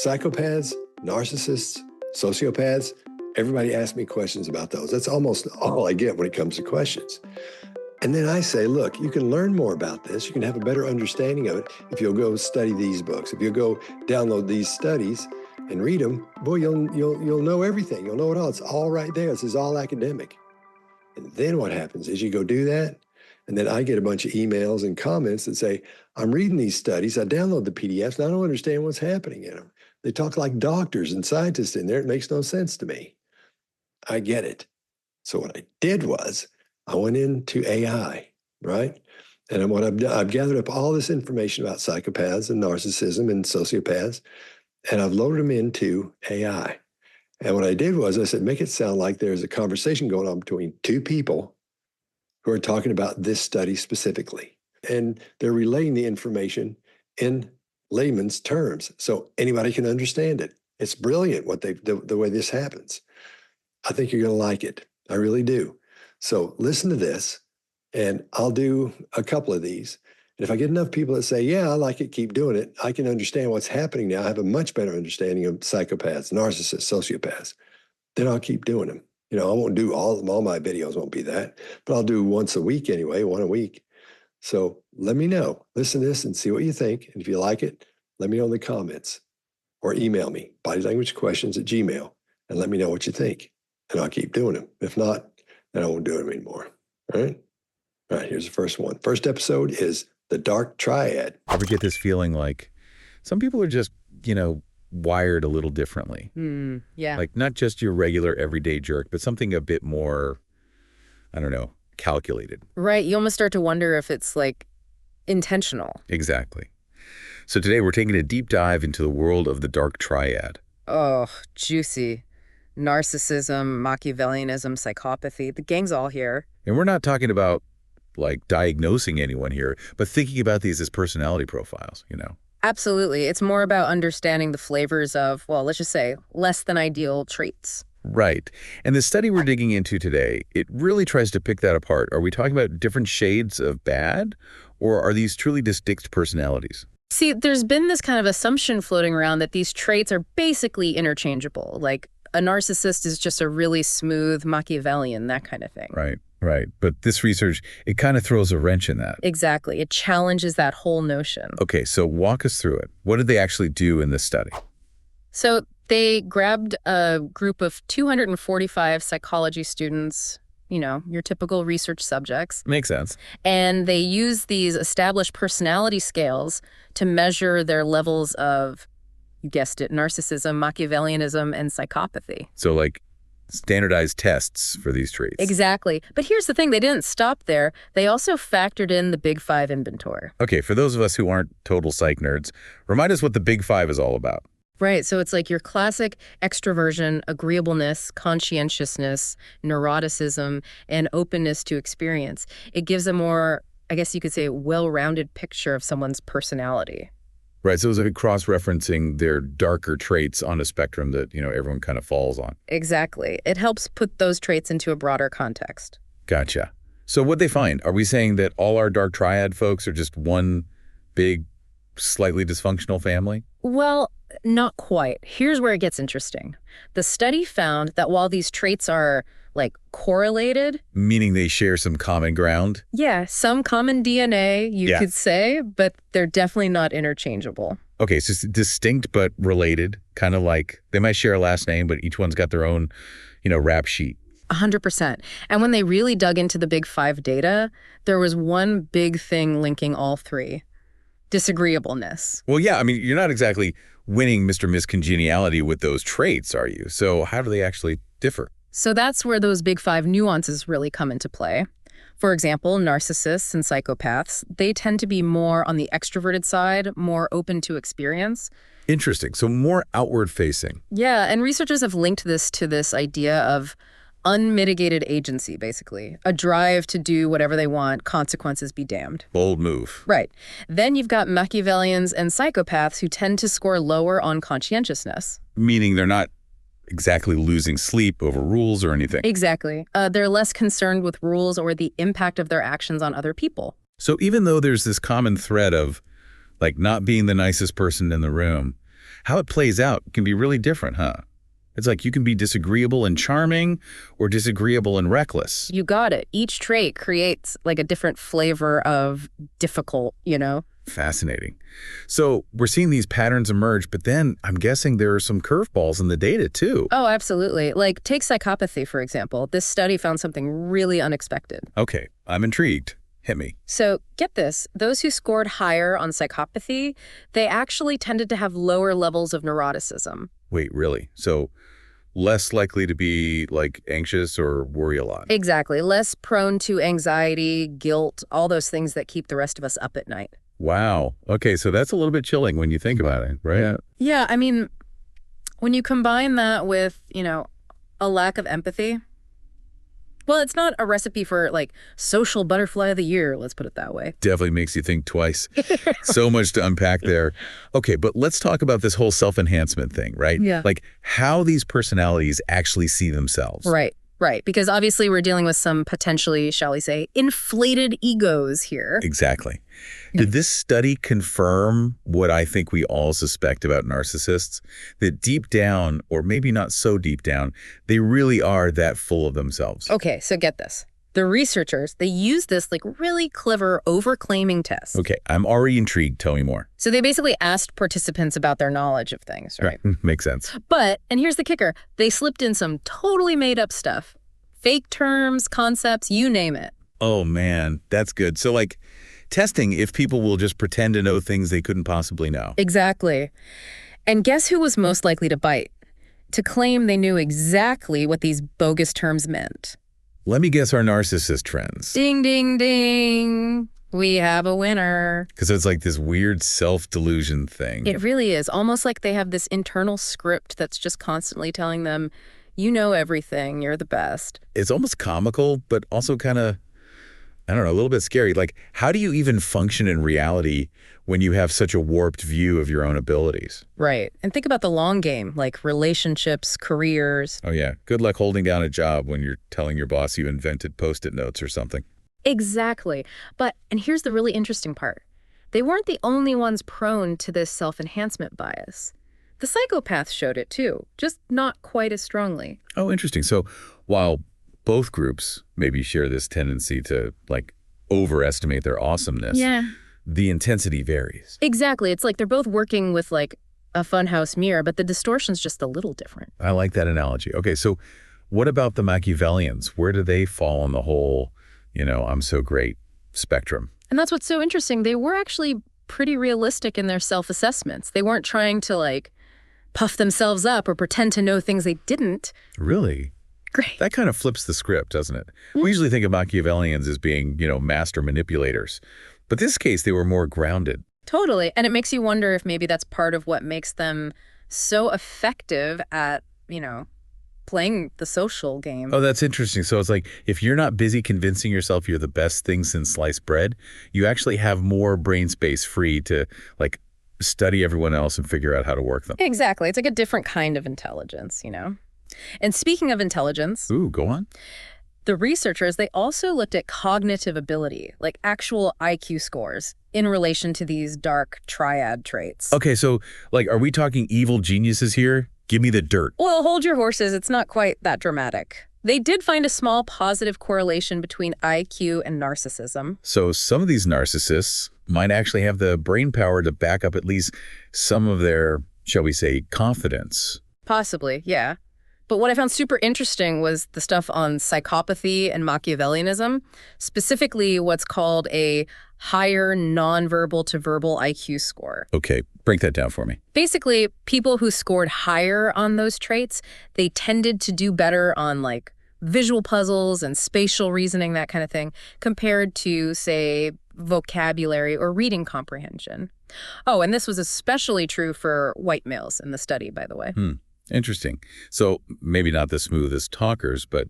Psychopaths, narcissists, sociopaths, everybody asks me questions about those. That's almost all I get when it comes to questions. And then I say, look, you can learn more about this. You can have a better understanding of it if you'll go study these books. If you'll go download these studies and read them, boy, you'll know everything. You'll know it all. It's all right there. This is all academic. And then what happens is you go do that, and then I get a bunch of emails and comments that say, I'm reading these studies. I download the PDFs, and I don't understand what's happening in them. They talk like doctors and scientists in there. It makes no sense to me. I get it. So what I did was I went into AI, right? And what I've gathered up all this information about psychopaths and narcissism and sociopaths, and I've loaded them into AI. And what I did was I said, make it sound like there's a conversation going on between two people who are talking about this study specifically. And they're relaying the information in layman's terms so anybody can understand it. It's brilliant the way this happens. I think you're going to like it. I really do. So listen to this, and I'll do a couple of these. And if I get enough people that say, yeah, I like it, keep doing it, I can understand what's happening now. I have a much better understanding of psychopaths, narcissists, sociopaths. Then I'll keep doing them. I won't do all of them. All my videos won't be that, but I'll do once a week anyway, one a week. So let me know. Listen to this and see what you think. And if you like it, let me know in the comments or email me, bodylanguagequestions@gmail.com, and let me know what you think. And I'll keep doing them. If not, then I won't do them anymore. All right? All right, here's the first one. First episode is the dark triad. Ever get this feeling like some people are just, wired a little differently? Yeah. Like not just your regular everyday jerk, but something a bit more, I don't know, calculated. Right. You almost start to wonder if it's like intentional. Exactly. So today we're taking a deep dive into the world of the dark triad. Oh, juicy. Narcissism, Machiavellianism, psychopathy. The gang's all here. And we're not talking about like diagnosing anyone here, but thinking about these as personality profiles, Absolutely. It's more about understanding the flavors of, well, let's just say, less than ideal traits. Right. And the study we're digging into today, it really tries to pick that apart. Are we talking about different shades of bad, or are these truly distinct personalities? See, there's been this kind of assumption floating around that these traits are basically interchangeable. Like a narcissist is just a really smooth Machiavellian, that kind of thing. Right. Right. But this research, it kind of throws a wrench in that. Exactly. It challenges that whole notion. Okay, so walk us through it. What did they actually do in this study? So they grabbed a group of 245 psychology students, your typical research subjects. Makes sense. And they used these established personality scales to measure their levels of, you guessed it, narcissism, Machiavellianism, and psychopathy. So like standardized tests for these traits. Exactly. But here's the thing, they didn't stop there. They also factored in the Big Five inventory. Okay, for those of us who aren't total psych nerds, remind us what the Big Five is all about. Right, so it's like your classic extroversion, agreeableness, conscientiousness, neuroticism, and openness to experience. It gives a more, I guess you could say, well-rounded picture of someone's personality. Right, so it's like cross-referencing their darker traits on a spectrum that, everyone kind of falls on. Exactly. It helps put those traits into a broader context. Gotcha. So what'd they find? Are we saying that all our dark triad folks are just one big, slightly dysfunctional family? Well, not quite. Here's where it gets interesting. The study found that while these traits are correlated. Meaning they share some common ground? Yeah, some common DNA, you could say, but they're definitely not interchangeable. Okay, so it's distinct but related, kind of like they might share a last name, but each one's got their own, rap sheet. 100%. And when they really dug into the Big Five data, there was one big thing linking all three: disagreeableness. Well, yeah, you're not exactly winning Mr. Miscongeniality with those traits, are you? So how do they actually differ? So that's where those Big Five nuances really come into play. For example, narcissists and psychopaths, they tend to be more on the extroverted side, more open to experience. Interesting. So more outward facing. Yeah, and researchers have linked this to this idea of unmitigated agency, basically. A drive to do whatever they want, consequences be damned. Bold move. Right. Then you've got Machiavellians and psychopaths who tend to score lower on conscientiousness. Meaning they're not exactly losing sleep over rules or anything. Exactly. They're less concerned with rules or the impact of their actions on other people. So even though there's this common thread of, not being the nicest person in the room, how it plays out can be really different, huh? It's like you can be disagreeable and charming or disagreeable and reckless. You got it. Each trait creates like a different flavor of difficult, you know? Fascinating. So we're seeing these patterns emerge, but then I'm guessing there are some curveballs in the data too. Oh, absolutely. Like take psychopathy, for example. This study found something really unexpected. Okay, I'm intrigued. Hit me. So get this, those who scored higher on psychopathy, they actually tended to have lower levels of neuroticism. Wait, really? So less likely to be like anxious or worry a lot? Exactly. Less prone to anxiety, guilt, all those things that keep the rest of us up at night. Wow. Okay, so that's a little bit chilling when you think about it, right? Yeah, I mean, when you combine that with, a lack of empathy, well, it's not a recipe for, like, social butterfly of the year, let's put it that way. Definitely makes you think twice. So much to unpack there. Okay, but let's talk about this whole self-enhancement thing, right? Yeah. Like how these personalities actually see themselves. Right. Because obviously we're dealing with some potentially, shall we say, inflated egos here. Exactly. Did this study confirm what I think we all suspect about narcissists? That deep down, or maybe not so deep down, they really are that full of themselves. Okay, so get this. The researchers, they used this like really clever overclaiming test. Okay, I'm already intrigued. Tell me more. So they basically asked participants about their knowledge of things, right? Makes sense. But, and here's the kicker, they slipped in some totally made up stuff. Fake terms, concepts, you name it. Oh man, that's good. So like testing if people will just pretend to know things they couldn't possibly know. Exactly. And guess who was most likely to bite? To claim they knew exactly what these bogus terms meant. Let me guess our narcissist friends. Ding, ding, ding. We have a winner. Because it's like this weird self-delusion thing. It really is. Almost like they have this internal script that's just constantly telling them, you know everything, you're the best. It's almost comical, but also kind of, I don't know, a little bit scary. Like, how do you even function in reality when you have such a warped view of your own abilities? Right. And think about the long game, like relationships, careers. Oh, yeah. Good luck holding down a job when you're telling your boss you invented Post-it notes or something. Exactly. And here's the really interesting part. They weren't the only ones prone to this self-enhancement bias. The psychopaths showed it too, just not quite as strongly. Oh, interesting. So while both groups maybe share this tendency to, like, overestimate their awesomeness, the intensity varies. Exactly. It's like they're both working with, like, a funhouse mirror, but the distortion's just a little different. I like that analogy. Okay, so what about the Machiavellians? Where do they fall on the whole, I'm so great spectrum? And that's what's so interesting. They were actually pretty realistic in their self-assessments. They weren't trying to, like, puff themselves up or pretend to know things they didn't. Really? Great. That kind of flips the script, doesn't it? We usually think of Machiavellians as being, master manipulators. But in this case, they were more grounded. Totally. And it makes you wonder if maybe that's part of what makes them so effective at, playing the social game. Oh, that's interesting. So it's like, if you're not busy convincing yourself you're the best thing since sliced bread, you actually have more brain space free to, like, study everyone else and figure out how to work them. Exactly. It's like a different kind of intelligence, And speaking of intelligence... Ooh, go on. The researchers, they also looked at cognitive ability, like actual IQ scores, in relation to these dark triad traits. Okay, so, like, are we talking evil geniuses here? Give me the dirt. Well, hold your horses. It's not quite that dramatic. They did find a small positive correlation between IQ and narcissism. So some of these narcissists might actually have the brain power to back up at least some of their, shall we say, confidence. Possibly, yeah. But what I found super interesting was the stuff on psychopathy and Machiavellianism, specifically what's called a higher nonverbal to verbal IQ score. Okay, break that down for me. Basically, people who scored higher on those traits, they tended to do better on, like, visual puzzles and spatial reasoning, that kind of thing, compared to, say, vocabulary or reading comprehension. Oh, and this was especially true for white males in the study, by the way. Interesting. So maybe not the smoothest talkers, but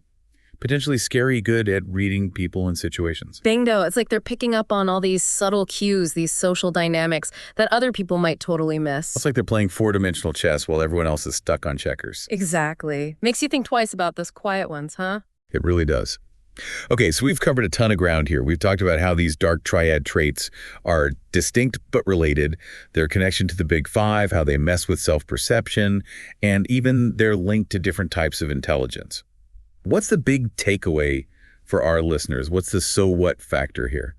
potentially scary good at reading people and situations. Bingo. It's like they're picking up on all these subtle cues, these social dynamics that other people might totally miss. It's like they're playing four-dimensional chess while everyone else is stuck on checkers. Exactly. Makes you think twice about those quiet ones, huh? It really does. Okay, so we've covered a ton of ground here. We've talked about how these dark triad traits are distinct but related, their connection to the big five, how they mess with self-perception, and even their link to different types of intelligence. What's the big takeaway for our listeners? What's the so what factor here?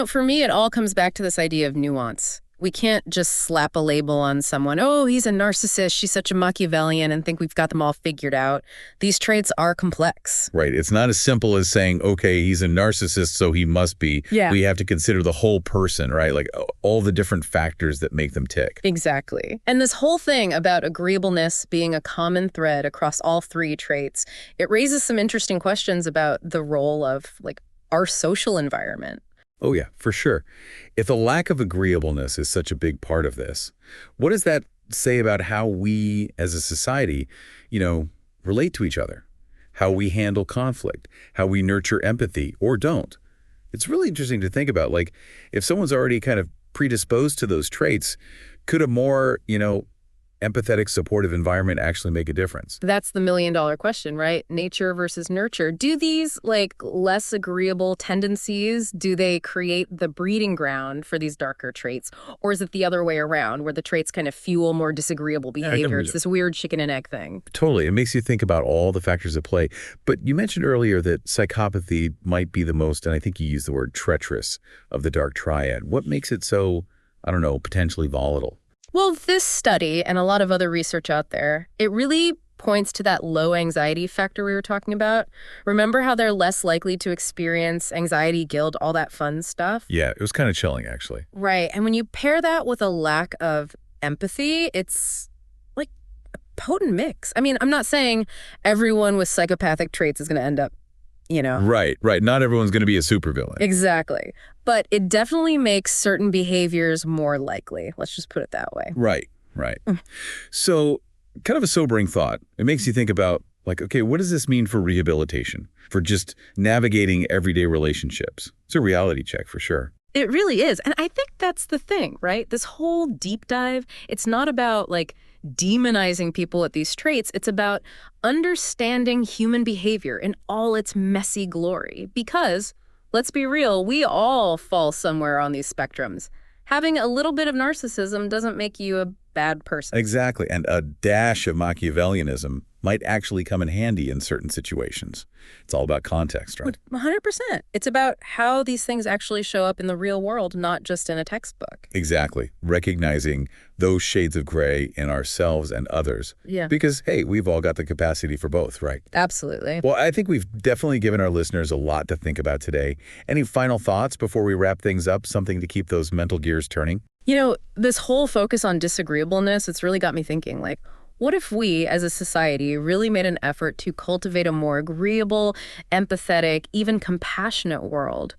For me, it all comes back to this idea of nuance. We can't just slap a label on someone, oh, he's a narcissist, she's such a Machiavellian, and think we've got them all figured out. These traits are complex. Right. It's not as simple as saying, okay, he's a narcissist, so he must be. Yeah. We have to consider the whole person, right? Like all the different factors that make them tick. Exactly. And this whole thing about agreeableness being a common thread across all three traits, it raises some interesting questions about the role of, our social environment. Oh, yeah, for sure. If the lack of agreeableness is such a big part of this, what does that say about how we as a society, relate to each other, how we handle conflict, how we nurture empathy or don't? It's really interesting to think about, if someone's already kind of predisposed to those traits, could a more, empathetic, supportive environment actually make a difference? That's the million-dollar question, right? Nature versus nurture. Do these, less agreeable tendencies, do they create the breeding ground for these darker traits? Or is it the other way around, where the traits kind of fuel more disagreeable behavior? It's this weird chicken and egg thing. Totally. It makes you think about all the factors at play. But you mentioned earlier that psychopathy might be the most, and I think you used the word treacherous, of the dark triad. What makes it so, potentially volatile? Well, this study and a lot of other research out there, it really points to that low anxiety factor we were talking about. Remember how they're less likely to experience anxiety, guilt, all that fun stuff? Yeah, it was kind of chilling, actually. Right. And when you pair that with a lack of empathy, it's like a potent mix. I mean, I'm not saying everyone with psychopathic traits is going to end up, Right. Not everyone's going to be a supervillain. Exactly. But it definitely makes certain behaviors more likely. Let's just put it that way. Right. So kind of a sobering thought. It makes you think about, okay, what does this mean for rehabilitation, for just navigating everyday relationships? It's a reality check for sure. It really is. And I think that's the thing, right? This whole deep dive, it's not about demonizing people with these traits. It's about understanding human behavior in all its messy glory. Because, let's be real, we all fall somewhere on these spectrums. Having a little bit of narcissism doesn't make you a bad person. Exactly. And a dash of Machiavellianism might actually come in handy in certain situations. It's all about context, right? 100%. It's about how these things actually show up in the real world, not just in a textbook. Exactly. Recognizing those shades of gray in ourselves and others. Yeah. Because, hey, we've all got the capacity for both, right? Absolutely. Well, I think we've definitely given our listeners a lot to think about today. Any final thoughts before we wrap things up? Something to keep those mental gears turning? This whole focus on disagreeableness, it's really got me thinking, what if we, as a society, really made an effort to cultivate a more agreeable, empathetic, even compassionate world?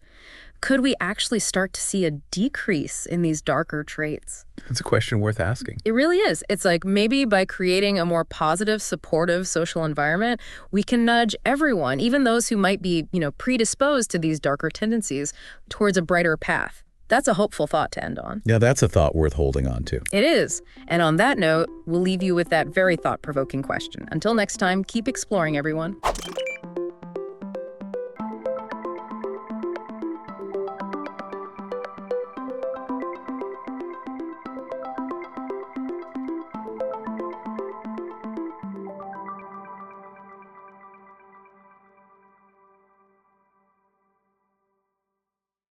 Could we actually start to see a decrease in these darker traits? That's a question worth asking. It really is. It's maybe by creating a more positive, supportive social environment, we can nudge everyone, even those who might be, predisposed to these darker tendencies, towards a brighter path. That's a hopeful thought to end on. Yeah, that's a thought worth holding on to. It is. And on that note, we'll leave you with that very thought-provoking question. Until next time, keep exploring, everyone.